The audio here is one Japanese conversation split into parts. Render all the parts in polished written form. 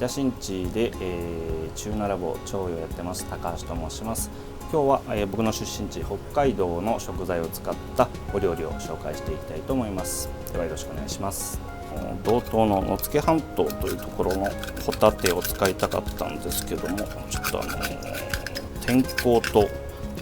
北新地で、中奈ラボ調理をやってます高橋と申します。今日は、僕の出身地北海道の食材を使ったお料理を紹介していきたいと思います。ではよろしくお願いします。道東の野付半島というところのホタテを使いたかったんですけども、ちょっと天候と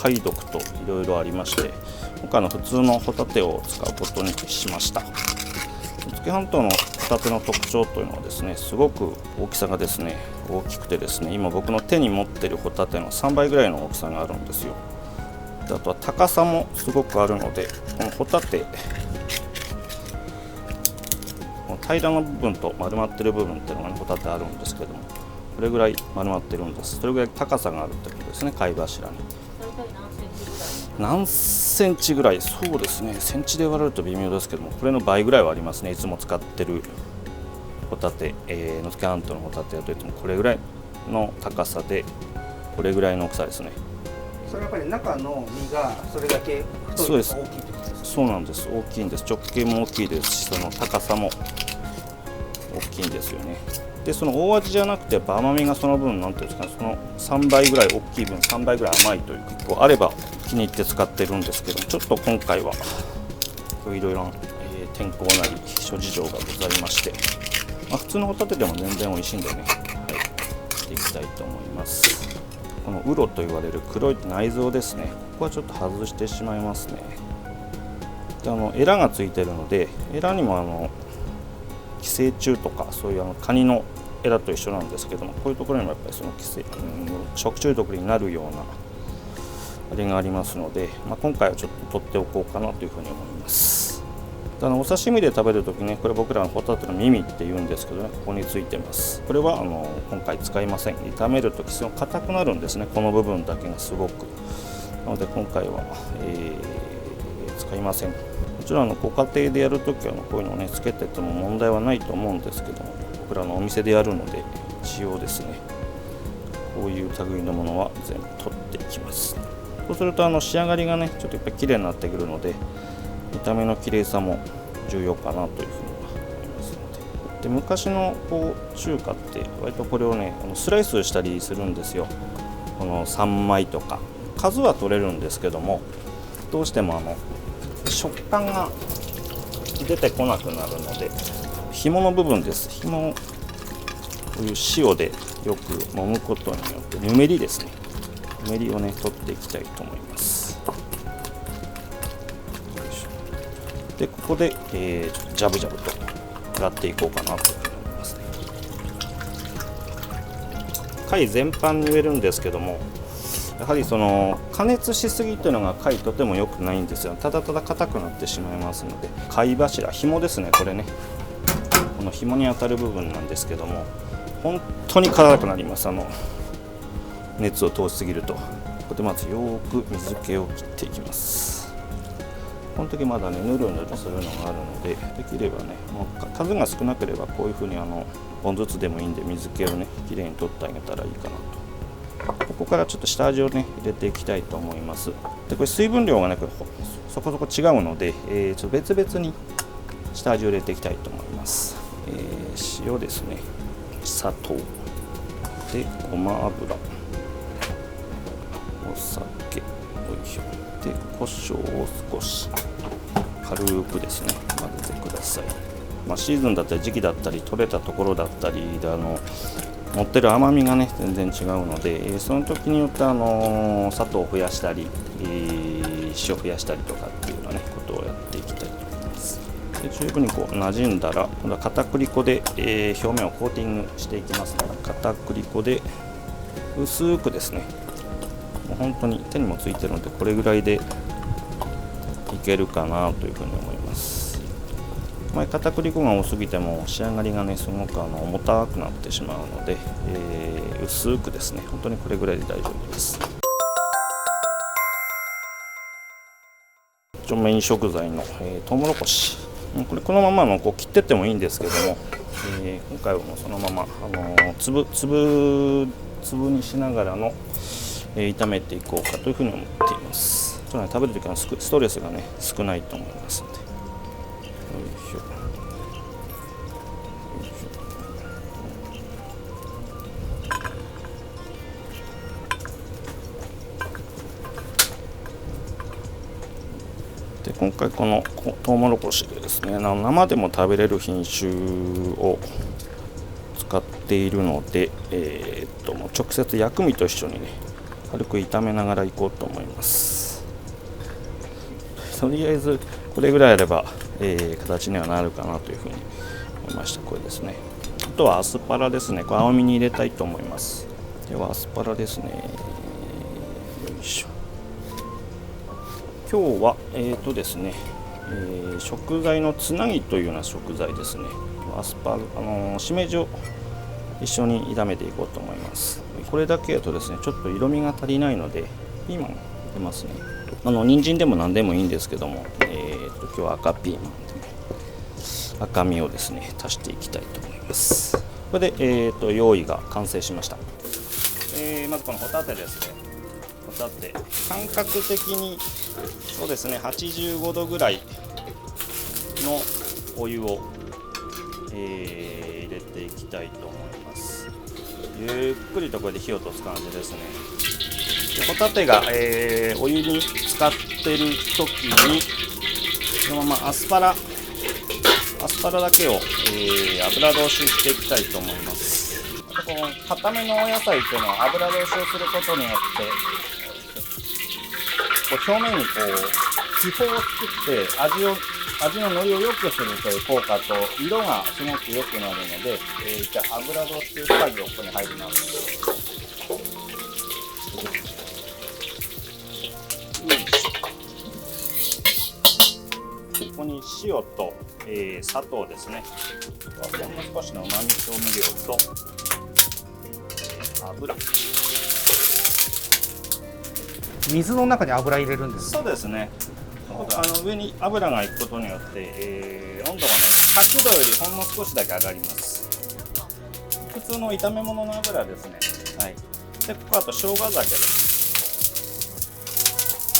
貝毒といろいろありまして、今回普通のホタテを使うことにしました。野付半島のホタテの特徴というのはですね、すごく大きさがですね大きくてですね、今僕の手に持っているホタテの3倍ぐらいの大きさがあるんですよ。であとは高さもすごくあるので、このホタテ平らな部分と丸まっている部分っていうのが、ね、ホタテあるんですけども、これぐらい丸まってるんです。それぐらい高さがあるということですね。貝柱に何センチぐらい、そうですね、センチで割れると微妙ですけども、これの倍ぐらいはありますね。いつも使ってるホタテ、野付半島のホタテといってもこれぐらいの高さで、これぐらいの大きさですね。それはやっぱり中の身がそれだけ太いとか大きいということですか？そうなんです。大きいんです。直径も大きいですし、その高さも大きいんですよね。でその大味じゃなくて、やっぱ甘みがその分、なんていうんですかね、その3倍ぐらい大きい分3倍ぐらい甘いという結構あれば気に入って使ってるんですけど、ちょっと今回はいろいろ天候なり諸事情がございまして、普通のホタテでも全然美味しいんでね、していきたいと思います。このウロと言われる黒い内臓ですね、ここはちょっと外してしまいますね。でエラがついてるので、エラにも寄生虫とかそういうカニのエラと一緒なんですけども、こういうところにもやっぱりその食中毒になるようなあれがありますので、今回はちょっと取っておこうかなというふうに思います。お刺身で食べるときね、これ僕らのホタテの耳って言うんですけどね、ここについてます。これは今回使いません。炒めるときすごく硬くなるんですね、この部分だけがすごく。なので今回は、使いません。もちろんご家庭でやるときはこういうのをねつけてても問題はないと思うんですけども、僕らのお店でやるので一応ですね、こういう類のものは全部取っていきます。そうすると仕上がりがねちょっとやっぱり綺麗になってくるので、見た目の綺麗さも重要かなというふうに思いますので。昔の中華って割とこれをねスライスしたりするんですよ。この3枚とか数は取れるんですけども、どうしても食感が出てこなくなるので、紐の部分です。紐をこういう塩でよく揉むことによってぬめりですね、ぬめりをね取っていきたいと思います。でここで、ちょっとジャブジャブと洗っていこうかなと思いますね。貝全般に言えるんですけども、やはり加熱しすぎというのが貝とても良くないんですよ。ただただ硬くなってしまいますので、貝柱、紐ですね、これね、この紐に当たる部分なんですけども、本当に硬くなります。熱を通しすぎると。ここでまずよく水気を切っていきます。この時まだねぬるぬるするのがあるので、できればね、もう数が少なければこういうふうに本ずつでもいいんで水気をねきれいに取ってあげたらいいかなと。ここからちょっと下味をね入れていきたいと思います。でこれ水分量がねそこそこ違うので、ちょっと別々に下味を入れていきたいと思います。塩ですね、砂糖でごま油、お酒、で胡椒を少し軽くですね混ぜてください。シーズンだったり時期だったり取れたところだったりで持ってる甘みがね全然違うので、その時によって砂糖を増やしたり、塩増やしたりとかっていうようなねことをやっていきたいと思います。で十分に馴染んだら、今度は片栗粉で、表面をコーティングしていきますから、片栗粉で薄くですね、もう本当に手にもついてるのでこれぐらいでいけるかなというふうに思います。片栗粉が多すぎても仕上がりがねすごく重たくなってしまうので、薄くですね、本当にこれぐらいで大丈夫です。メイン食材の、トウモロコシ、これこのまま切ってってもいいんですけども、今回はもうそのまま粒にしながらの炒めていこうかというふうに思っています。ちょっとね、食べるときのストレスがね少ないと思いますので、よいしょよいしょ。今回このトウモロコシでですね、生でも食べれる品種を使っているので、もう直接薬味と一緒にね軽く炒めながらいこうと思います。とりあえずこれぐらいあれば、形にはなるかなというふうに思いました。これですね。あとはアスパラですね。これ青みに入れたいと思います。ではアスパラですね。よいしょ。今日はですね、食材のつなぎというような食材ですね。アスパラ、しめじを一緒に炒めていこうと思います。これだけだとですね、ちょっと色味が足りないのでピーマン入れますね。人参でも何でもいいんですけども、今日は赤ピーマンで、ね、赤身をですね足していきたいと思います。これで、用意が完成しました。まずこのホタテですね。ホタテ感覚的にそうですね、85度ぐらいのお湯を、入れていきたいと思います。ゆっくりとこれで火を通す感じですね。でホタテが、お湯に浸かってる時にそのままアスパラだけを、油通ししていきたいと思います。あとこの固めのお野菜っていうのは油通しをすることによって表面にこう気泡を作って味の乗りを良くするという効果と色がすごく良くなるので、じゃあ油通しという作業ここに入ります。ここに塩と、砂糖ですね。ほんの少しのうまみ調味料と油。水の中に油入れるんですか？そうですね。上に油がいくことによって、温度がね100度よりほんの少しだけ上がります。普通の炒め物の油ですね。はい。でここあと生姜酒です。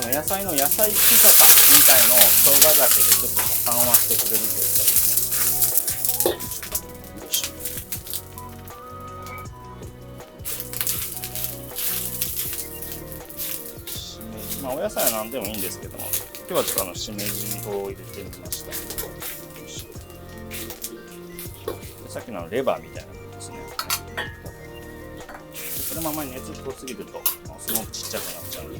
野菜の野菜臭さみたいのを生姜酒でちょっと緩和してくれるというかですね。よいしょ。お野菜は何でもいいんですけども、今日はちょっとしめじを入れてみました。さっきのレバーみたいな感じですね。このまま熱っぽすぎるとすごくちっちゃくなっちゃうので、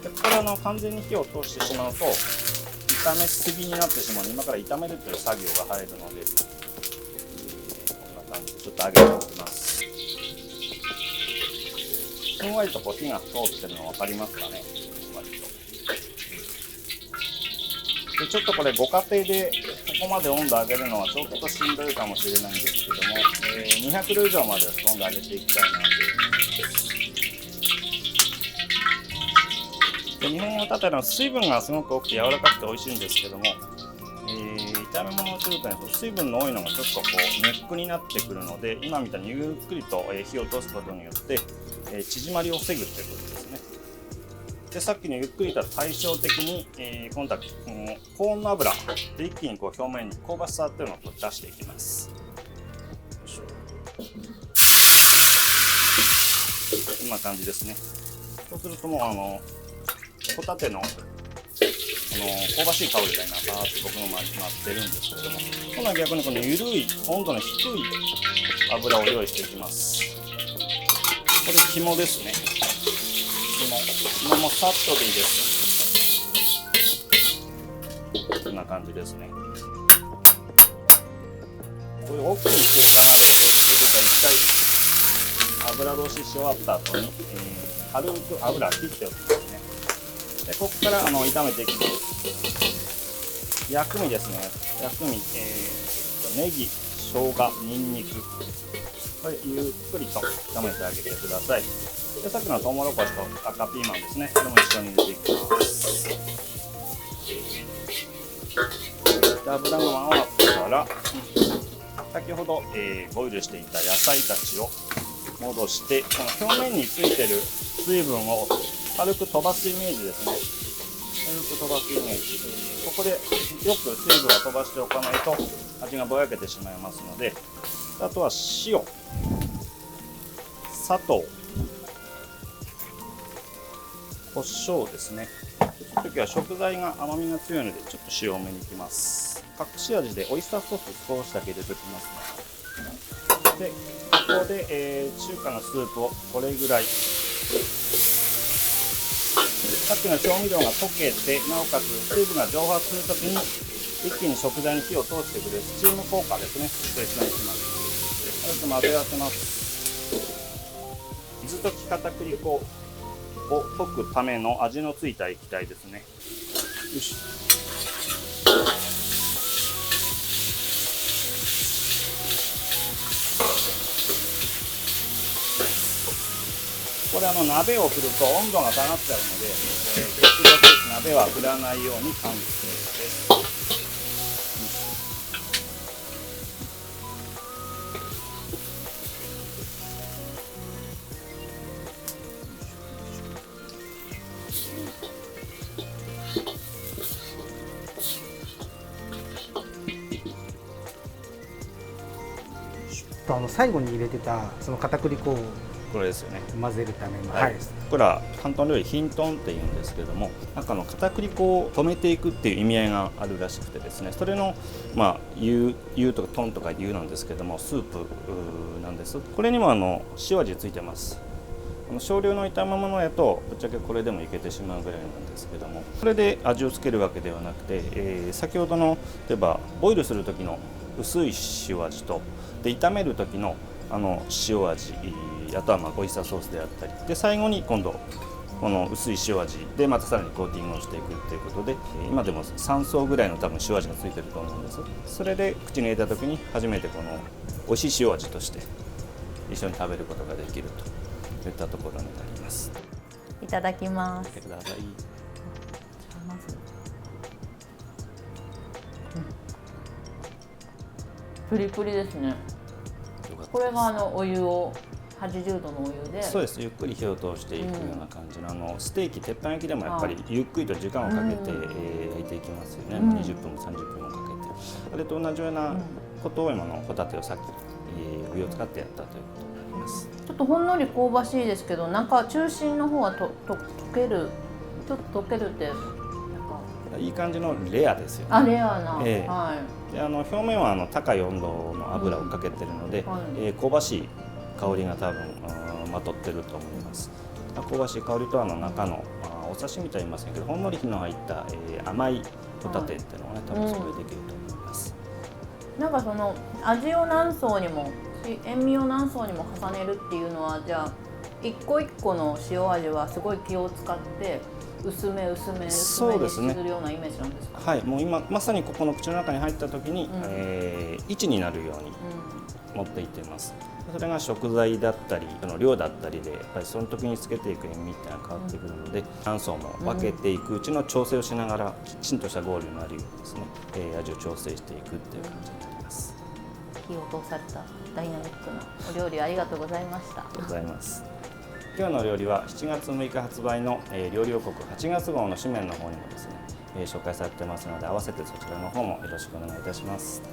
これ完全に火を通してしまうと炒めすぎになってしまうので、今から炒めるという作業が入るので、こんな感じでちょっと揚げておきます。ふんわりとこう火が通ってるの分かりますかね。割とでちょっとこれご家庭でここまで温度上げるのはちょっとしんどいかもしれないんですけども、200度以上まで温度上げていきたいなというふうに思います。で日本のホタテの水分がすごく多くて柔らかくて美味しいんですけども、炒め物をすると、ね、水分の多いのがちょっとこうネックになってくるので、今みたいにゆっくりと火を通すことによって縮まりを防ぐということですね。でさっきのゆっくりと対照的に、今度は高温の油で一気にこう表面に香ばしさっていうのを出していきます。こんな感じですね。そうするともうホタテの香ばしい香りが今バーッと僕の周りになってるんですけれども、今度は逆にこの緩い温度の低い油を用意していきます。これ肝ですね。肝もさっとでいいです。こんな感じですね。こういう大きい空間があるので、一回油通しし終わった後に、軽く油切っておきますね。でここから炒めていきます。薬味ですね。薬味、ネギ、生姜、ニンニク、これゆっくりと炒めてあげてください。でさっきのトウモロコシと赤ピーマンですね。これも一緒に入れていきます。で油が回ったら先ほど、ボイルしていた野菜たちを戻して、この表面についてる水分を軽く飛ばすイメージですね。軽く飛ばすイメージ。ここでよく水分を飛ばしておかないと味がぼやけてしまいますので、あとは塩、砂糖、胡椒ですね。その時は食材が甘みが強いのでちょっと塩多めにいきます。隠し味でオイスターソース少しだけ入れておきますね。でここで、中華のスープをこれぐらい、さっきの調味料が溶けてなおかつ水分が蒸発するときに一気に食材に火を通してくれるスチーム効果ですね。それ一緒にします。よく混ぜ合わせます。水溶き片栗粉を溶くための味のついた液体ですね。よし。これ鍋を振ると温度が下がっちゃうので、できるだけ鍋は振らないように完成です。最後に入れてたその片栗粉をこれですよね。混ぜるための、はい、これは広東料理ヒントンっていうんですけども、中の片栗粉を止めていくっていう意味合いがあるらしくてですね、それの油とかトンとか油なんですけども、スープなんです。これにも塩味ついてます。少量の炒め物やとぶっちゃけこれでもいけてしまうぐらいなんですけども、これで味をつけるわけではなくて、先ほどの例えばボイルする時の薄い塩味とで炒める時の塩味、あとはオイスターソースであったりで、最後に今度この薄い塩味でまたさらにコーティングをしていくということで、今でも3層ぐらいの多分塩味がついてると思うんです。それで口に入れた時に初めてこの美味しい塩味として一緒に食べることができるといったところになります。いただきます。見てください。まず、プリプリですね。これがお湯を80度のお湯で、そうです。ゆっくり火を通していくような感じの、ステーキ鉄板焼きでもやっぱりゆっくりと時間をかけて、焼いていきますよね。20分も30分もかけて、あれと同じようなことを今のホタテをさっき、お湯を使ってやったということになります。ちょっとほんのり香ばしいですけど、中心の方は溶ける、ちょっと溶けるっていい感じのレアですよね。レアな、はい。で表面は高い温度の油をかけてるので、香ばしい香りが多分まとってると思います。香ばしい香りと中のお刺身とは言いませんけど、ほんのり火の入った、甘いホタテっていうのがね、多分それできると思います。その味を何層にも塩味を何層にも重ねるっていうのは、じゃあ一個一個の塩味はすごい気を使って薄めにするようなイメージなんですか？はい、もう今まさにここの口の中に入った時に、位置になるように持っていっています。それが食材だったり量だったりで、やっぱりその時につけていく塩味っていうのは変わってくるので、何層も分けていくうちの調整をしながらきちんとしたゴールになるようにですね、味を調整していくっていう感じになります。火を通されたダイナミックなお料理ありがとうございました。ありがとうございます。今日の料理は7月6日発売の料理王国8月号の紙面の方にもですね、紹介されてますので、合わせてそちらの方もよろしくお願いいたします。